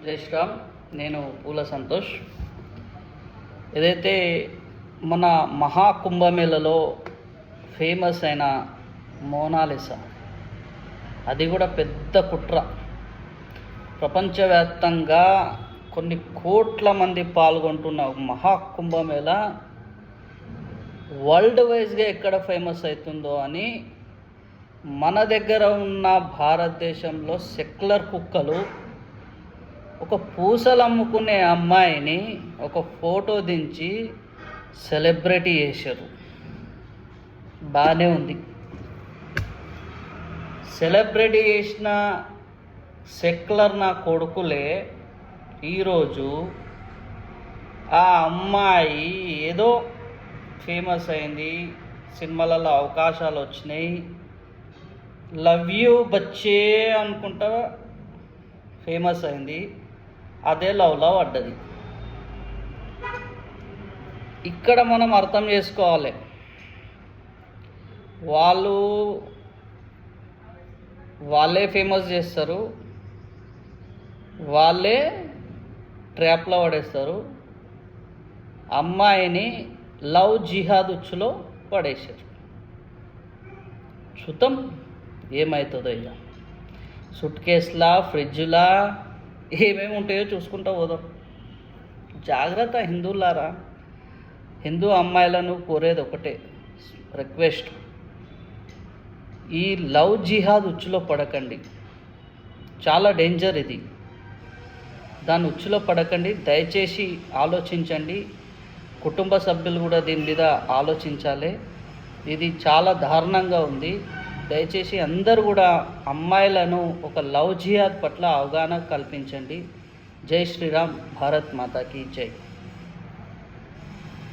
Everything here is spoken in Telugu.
జై శ్రీరామ్. నేను పూల సంతోష్. ఏదైతే మన మహాకుంభమేళలో ఫేమస్ అయిన మోనాలిసా, అది కూడా పెద్ద కుట్ర. ప్రపంచవ్యాప్తంగా కొన్ని కోట్ల మంది పాల్గొంటున్న మహాకుంభమేళ వరల్డ్ వైజ్గా ఎక్కడ ఫేమస్ అవుతుందో అని మన దగ్గర ఉన్న భారతదేశంలో సెక్యులర్ కుక్కలు ఒక పూసలు అమ్ముకునే అమ్మాయిని ఒక ఫోటో దించి సెలబ్రిటీ చేశారు. బాగానే ఉంది. సెలబ్రిటీ చేసిన సెక్యులర్ నా కొడుకులే ఈరోజు ఆ అమ్మాయి ఏదో ఫేమస్ అయింది, సినిమాలలో అవకాశాలు వచ్చినాయి, లవ్ యూ బచ్చే అనుకుంటా ఫేమస్ అయింది, అదే లవ్లో పడ్డది. ఇక్కడ మనం అర్థం చేసుకోవాలి, వాళ్ళే ఫేమస్ చేస్తారు, వాళ్ళే ట్రాప్లో పడేస్తారు, అమ్మాయిని లవ్ జిహాద్ ఉచ్చులో పడేశారు. చూద్దాం ఏమవుతుందో. ఇక సూట్ కేసులా, ఫ్రిడ్జ్లా ఏమేమి ఉంటాయో చూసుకుంటూ పోదాం. జాగ్రత్త హిందువులారా. హిందూ అమ్మాయిలను కోరేది ఒకటే రిక్వెస్ట్, ఈ లవ్ జిహాద్ ఉచ్చులో పడకండి. చాలా డేంజర్ ఇది. దాని ఉచ్చులో పడకండి. దయచేసి ఆలోచించండి. కుటుంబ సభ్యులు కూడా దీని మీద ఆలోచించాలి. ఇది చాలా దారుణంగా ఉంది. దయచేసి అందరూ కూడా అమ్మాయిలను ఒక లవ్ జిహాద్ పట్ల అవగాహన కల్పించండి. జై శ్రీరామ్. భారత్ మాతాకి జై.